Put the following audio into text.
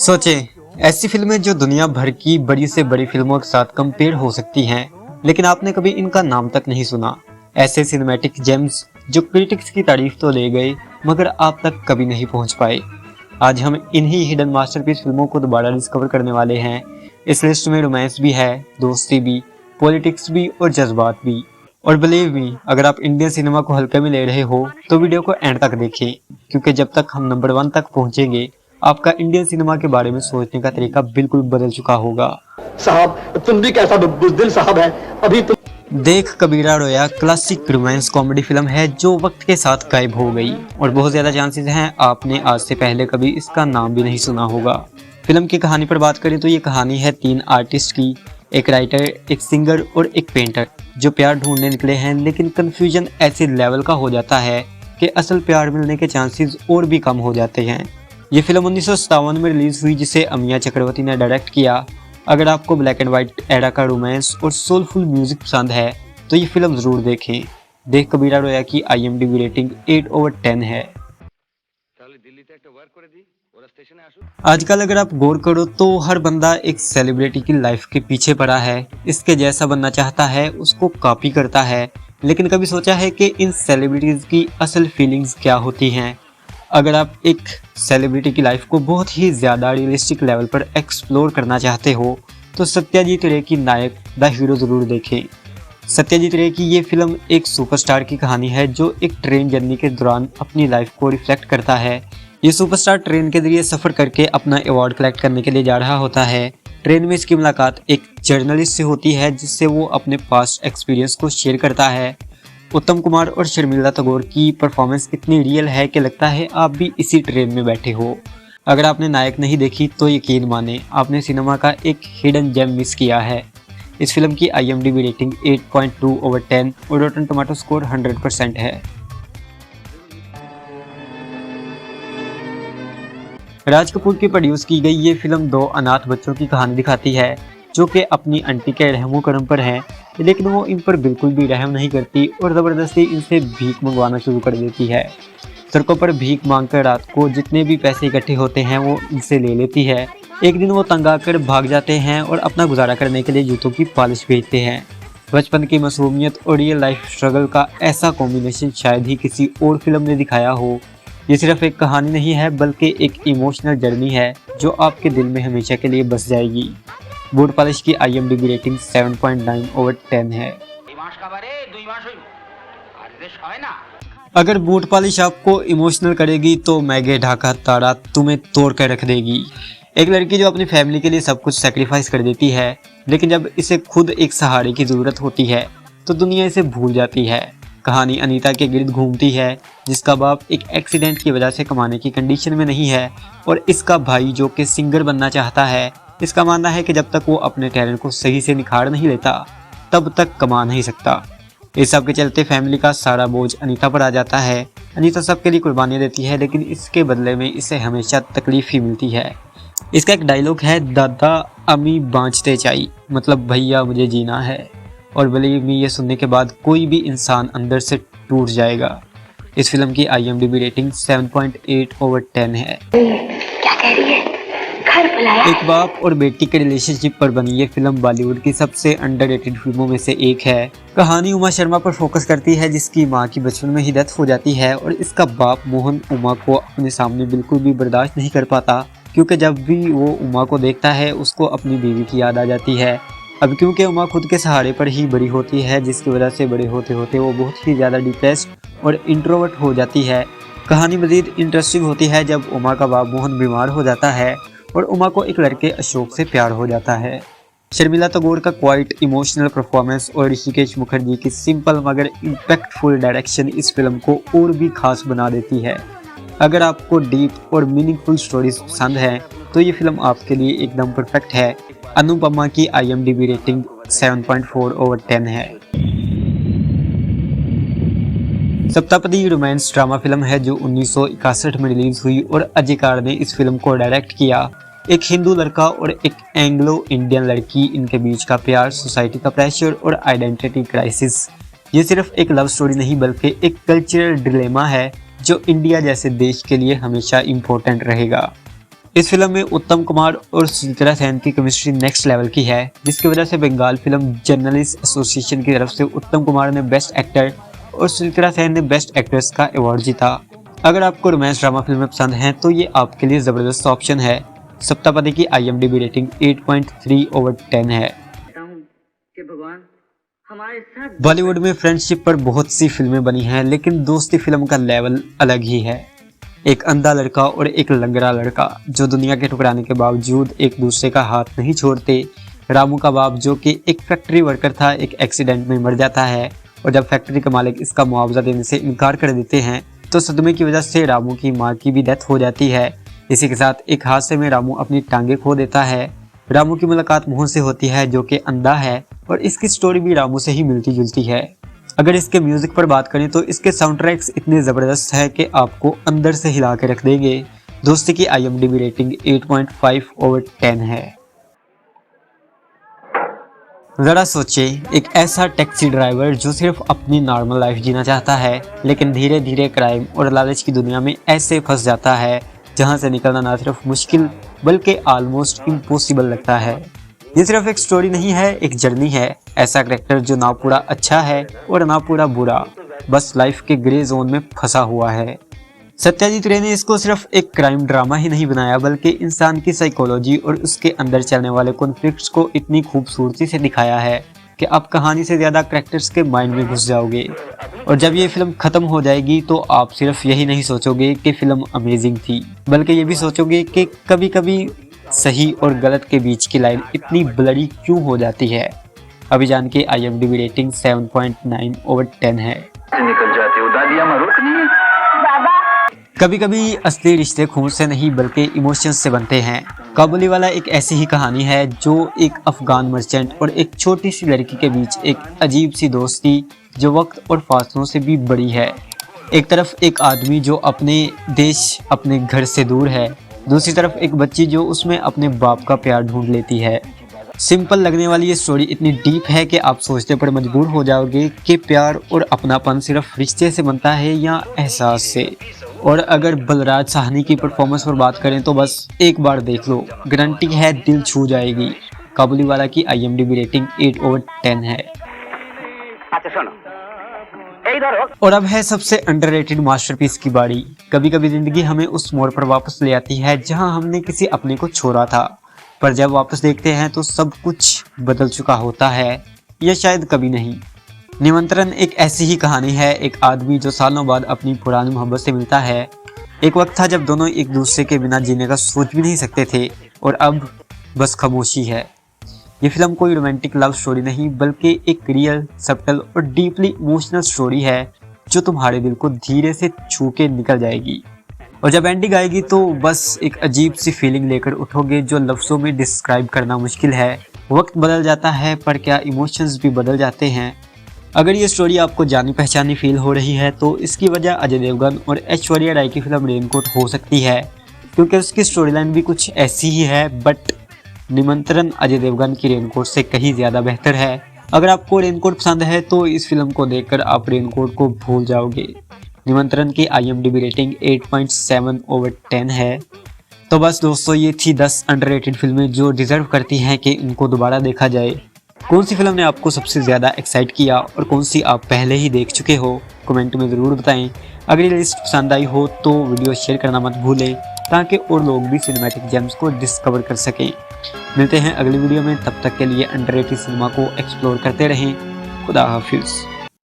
सोचें, ऐसी फिल्में जो दुनिया भर की बड़ी से बड़ी फिल्मों के साथ कंपेयर हो सकती हैं, लेकिन आपने कभी इनका नाम तक नहीं सुना। ऐसे सिनेमैटिक जेम्स जो क्रिटिक्स की तारीफ तो ले गए, मगर आप तक कभी नहीं पहुंच पाए। आज हम इन्हीं हिडन मास्टरपीस फिल्मों को दोबारा डिस्कवर करने वाले हैं। इस लिस्ट में रोमांस भी है, दोस्ती भी, पॉलिटिक्स भी और जज्बात भी। और बिलीव मी, अगर आप इंडियन सिनेमा को हल्के में ले रहे हो तो वीडियो को एंड तक देखें, क्योंकि जब तक हम नंबर 1 तक पहुंचेंगे आपका इंडियन सिनेमा के बारे में सोचने का तरीका बिल्कुल बदल चुका होगा। साहब तुम भी कैसा बुज़दिल साहब है। अभी तुम देख कबीरा रोया क्लासिक रोमांस कॉमेडी फिल्म है जो वक्त के साथ गायब हो गई, और बहुत ज्यादा चांसेस हैं आपने आज से पहले कभी इसका नाम भी नहीं सुना होगा। फिल्म की कहानी पर बात करें तो ये कहानी है 3 आर्टिस्ट की, एक राइटर, एक सिंगर और एक पेंटर, जो प्यार ढूंढने निकले हैं, लेकिन कंफ्यूजन ऐसे लेवल का हो जाता है कि असल प्यार मिलने के चांसेस और भी कम हो जाते हैं। ये फिल्म 1957 में रिलीज हुई, जिसे अमिया चक्रवर्ती ने डायरेक्ट किया। अगर आपको ब्लैक एंड व्हाइट एरा का रोमांस और सोलफुल म्यूजिक पसंद है तो ये फिल्म जरूर देखें। देख कबीरा रोया की IMDb रेटिंग 8/10 है। आजकल अगर आप गौर करो तो हर बंदा एक सेलिब्रिटी की लाइफ के पीछे पड़ा है, इसके जैसा बनना चाहता है, उसको कॉपी करता है। लेकिन कभी सोचा है कि इन सेलिब्रिटीज की असल फीलिंग्स क्या होती हैं? अगर आप एक सेलिब्रिटी की लाइफ को बहुत ही ज़्यादा रियलिस्टिक लेवल पर एक्सप्लोर करना चाहते हो तो सत्यजीत रे की नायक द हीरो ज़रूर देखें। सत्यजीत रे की ये फिल्म एक सुपरस्टार की कहानी है जो एक ट्रेन जर्नी के दौरान अपनी लाइफ को रिफ्लेक्ट करता है। ये सुपरस्टार ट्रेन के जरिए सफ़र करके अपना अवार्ड कलेक्ट करने के लिए जा रहा होता है। ट्रेन में इसकी मुलाकात एक जर्नलिस्ट से होती है, जिससे वो अपने पास्ट एक्सपीरियंस को शेयर करता है। उत्तम कुमार और शर्मिला टैगोर की परफॉर्मेंस इतनी रियल है कि लगता है आप भी इसी ट्रेन में बैठे हो। अगर आपने नायक नहीं देखी तो यकीन माने आपने सिनेमा का एक हिडन जेम मिस किया है। इस फिल्म की IMDb रेटिंग 8.2/10 और रॉटन टोमेटो स्कोर 100% है। राज कपूर की प्रोड्यूस की गई ये फिल्म 2 अनाथ बच्चों की कहानी दिखाती है, जो कि अपनी आंटी के रहमो करम पर हैं, लेकिन वो इन पर बिल्कुल भी रहम नहीं करती और ज़बरदस्ती इनसे भीख मंगवाना शुरू कर देती है। सड़कों पर भीख मांगकर रात को जितने भी पैसे इकट्ठे होते हैं वो इनसे ले लेती है। एक दिन वो तंग आकर भाग जाते हैं और अपना गुजारा करने के लिए जूतों की पॉलिश बेचते हैं। बचपन की मासूमियत और रियल लाइफ स्ट्रगल का ऐसा कॉम्बिनेशन शायद ही किसी और फिल्म ने दिखाया हो। ये सिर्फ एक कहानी नहीं है, बल्कि एक इमोशनल जर्नी है जो आपके दिल में हमेशा के लिए बस जाएगी। बूट पॉलिश की IMDb रेटिंग 7.9/10 है। अगर बूट पॉलिश आपको इमोशनल करेगी तो मैगे ढाका तारा तुम्हें तोड़ कर रख देगी। एक लड़की जो अपनी फैमिली के लिए सब कुछ सेक्रीफाइस कर देती है, लेकिन जब इसे खुद एक सहारे की ज़रूरत होती है तो दुनिया इसे भूल जाती है। कहानी अनीता के गिर्द घूमती है, जिसका बाप एक एक्सीडेंट की वजह से कमाने की कंडीशन में नहीं है, और इसका भाई जो कि सिंगर बनना चाहता है, इसका मानना है कि जब तक वो अपने टैलेंट को सही से निखार नहीं लेता तब तक कमा नहीं सकता। इस सब के चलते फैमिली का सारा बोझ अनीता पर आ जाता है। अनीता सबके लिए कुर्बानियाँ देती है, लेकिन इसके बदले में इसे हमेशा तकलीफ ही मिलती है। इसका एक डायलॉग है, दादा अम्मी बाँचते चाहिए, मतलब भैया मुझे जीना है। और बिलीव मी, ये सुनने के बाद कोई भी इंसान अंदर से टूट जाएगा। इस फिल्म की IMDb रेटिंग 7.8/10 है। क्या कह रही है? घर बुलाया? एक बाप और बेटी के रिलेशनशिप पर बनी ये फिल्म बॉलीवुड की सबसे अंडररेटेड फिल्मों में से एक है। कहानी उमा शर्मा पर फोकस करती है, जिसकी मां की बचपन में ही डेथ हो जाती है, और इसका बाप मोहन उमा को अपने सामने बिल्कुल भी बर्दाश्त नहीं कर पाता, क्योंकि जब भी वो उमा को देखता है उसको अपनी बीवी की याद आ जाती है। अब क्योंकि उमा खुद के सहारे पर ही बड़ी होती है, जिसकी वजह से बड़े होते होते वो बहुत ही ज़्यादा डिप्रेस्ड और इंट्रोवर्ट हो जाती है। कहानी मज़ीद इंटरेस्टिंग होती है जब उमा का बाप मोहन बीमार हो जाता है और उमा को एक लड़के अशोक से प्यार हो जाता है। शर्मिला टैगोर का क्वाइट इमोशनल परफॉर्मेंस और ऋषिकेश मुखर्जी की सिंपल मगर इम्पैक्टफुल डायरेक्शन इस फिल्म को और भी खास बना देती है। अगर आपको डीप और मीनिंगफुल स्टोरीज पसंद हैं तो ये फिल्म आपके लिए एकदम परफेक्ट है। अनुपमा की IMDb रेटिंग 7.4/10 है। सप्तापदी रोमांस ड्रामा फिल्म है जो 1961 में रिलीज हुई और अजय कार ने इस फिल्म को डायरेक्ट किया। एक हिंदू लड़का और एक एंग्लो इंडियन लड़की, इनके बीच का प्यार, सोसाइटी का प्रेशर और आइडेंटिटी क्राइसिस। ये सिर्फ एक लव स्टोरी नहीं बल्कि एक कल्चरल डिलेमा है जो इंडिया जैसे देश के लिए हमेशा इम्पोर्टेंट रहेगा। इस फिल्म में उत्तम कुमार और सुचित्रा सेन की केमिस्ट्री नेक्स्ट लेवल की है, जिसकी वजह से बंगाल फिल्म जर्नलिस्ट एसोसिएशन की तरफ से उत्तम कुमार ने बेस्ट एक्टर और सुचित्रा सेन ने बेस्ट एक्ट्रेस का अवार्ड जीता। अगर आपको रोमांस ड्रामा फिल्में पसंद हैं तो ये आपके लिए जबरदस्त ऑप्शन है। सप्तापदी की IMDb रेटिंग 8.3/10 है। बॉलीवुड में फ्रेंडशिप पर बहुत सी फिल्में बनी हैं, लेकिन दोस्ती फिल्म का लेवल अलग ही है। एक अंधा लड़का और एक लंगड़ा लड़का जो दुनिया के ठुकराने के बावजूद एक दूसरे का हाथ नहीं छोड़ते। रामू का बाप जो कि एक फैक्ट्री वर्कर था, एक एक्सीडेंट में मर जाता है और जब फैक्ट्री के मालिक इसका मुआवजा देने से इनकार कर देते हैं तो सदमे की वजह से रामू की मां की भी डेथ हो जाती है। इसी के साथ एक हादसे में रामू अपनी टांगे खो देता है। रामू की मुलाकात मोहन से होती है जो कि अंधा है और इसकी स्टोरी भी रामू से ही मिलती जुलती है। अगर इसके म्यूजिक पर बात करें तो इसके साउंड ट्रैक्स इतने ज़बरदस्त है कि आपको अंदर से हिला के रख देंगे। दोस्ती की IMDb रेटिंग 8.5/10 है। ज़रा सोचे, एक ऐसा टैक्सी ड्राइवर जो सिर्फ अपनी नॉर्मल लाइफ जीना चाहता है, लेकिन धीरे धीरे क्राइम और लालच की दुनिया में ऐसे फंस जाता है जहां से निकलना ना सिर्फ मुश्किल बल्कि ऑलमोस्ट इम्पॉसिबल लगता है। ये सिर्फ एक स्टोरी नहीं है, एक जर्नी है। ऐसा कैरेक्टर जो ना पूरा अच्छा है और ना पूरा बुरा, बस लाइफ के ग्रे जोन में फंसा हुआ है। सत्यजीत रे ने इसको सिर्फ एक क्राइम ड्रामा ही नहीं बनाया, बल्कि इंसान की साइकोलॉजी और उसके अंदर चलने वाले कॉन्फ्लिक्ट्स को इतनी खूबसूरती से दिखाया है कि आप कहानी से ज्यादा कैरेक्टर्स के माइंड में घुस जाओगे। और जब ये फिल्म खत्म हो जाएगी तो आप सिर्फ यही नहीं सोचोगे कि फिल्म अमेजिंग थी, बल्कि ये भी सोचोगे कि कभी कभी सही और गलत के बीच की लाइन इतनी ब्लडी क्यों हो जाती है। अभी जान के IMDb रेटिंग 7.9/10 है। निकल जाते हो दादिया मरोक नहीं है। कभी कभी असली रिश्ते खून से नहीं बल्कि इमोशंस से बनते हैं। काबुली वाला एक ऐसी ही कहानी है जो एक अफगान मर्चेंट और एक छोटी सी लड़की के बीच एक अजीब सी दोस्ती जो वक्त और फासलों से भी बड़ी है। एक तरफ एक आदमी जो अपने देश अपने घर से दूर है, दूसरी तरफ एक बच्ची जो उसमें अपने बाप का प्यार ढूंढ लेती है। सिंपल लगने वाली ये स्टोरी इतनी डीप है कि आप सोचने पर मजबूर हो जाओगे कि प्यार और अपनापन सिर्फ रिश्ते से बनता है या एहसास से। और अगर बलराज साहनी की परफॉर्मेंस पर बात करें तो बस एक बार देख लो, गारंटी है दिल छू जाएगी। काबुली वाला की IMDb रेटिंग 8/10 है। अच्छा सुनो, और अब है सबसे अंडररेटेड मास्टरपीस की बारी। कभी कभी जिंदगी हमें उस मोड़ पर वापस ले आती है जहां हमने किसी अपने को छोड़ा था, पर जब वापस देखते हैं तो सब कुछ बदल चुका होता है, या शायद कभी नहीं। निमंत्रण एक ऐसी ही कहानी है। एक आदमी जो सालों बाद अपनी पुरानी मोहब्बत से मिलता है। एक वक्त था जब दोनों एक दूसरे के बिना जीने का सोच भी नहीं सकते थे और अब बस खामोशी है। ये फिल्म कोई रोमांटिक लव स्टोरी नहीं बल्कि एक रियल, सटल और डीपली इमोशनल स्टोरी है जो तुम्हारे दिल को धीरे से छू के निकल जाएगी। और जब एंडिंग आएगी तो बस एक अजीब सी फीलिंग लेकर उठोगे जो लफ्ज़ों में डिस्क्राइब करना मुश्किल है। वक्त बदल जाता है पर क्या इमोशंस भी बदल जाते हैं। अगर ये स्टोरी आपको जानी पहचानी फील हो रही है तो इसकी वजह अजय देवगन और ऐश्वर्या राय की फिल्म रेनकोट हो सकती है, क्योंकि उसकी स्टोरी लाइन भी कुछ ऐसी ही है। बट निमंत्रण अजय देवगन की रेनकोट से कहीं ज़्यादा बेहतर है। अगर आपको रेनकोट पसंद है तो इस फिल्म को देखकर आप रेनकोट को भूल जाओगे। निमंत्रण की IMDb रेटिंग 8.7/10 है। तो बस दोस्तों, ये थी 10 अंडररेटेड फिल्में जो डिजर्व करती हैं कि इनको दोबारा देखा जाए। कौन सी फिल्म ने आपको सबसे ज़्यादा एक्साइट किया और कौन सी आप पहले ही देख चुके हो, कमेंट में ज़रूर बताएं। अगर ये लिस्ट पसंद आई हो तो वीडियो शेयर करना मत भूलें ताकि और लोग भी सिनेमैटिक जेम्स को डिस्कवर कर सकें। मिलते हैं अगली वीडियो में, तब तक के लिए अंडररेटेड सिनेमा को एक्सप्लोर करते रहें। खुदा हाफिज़।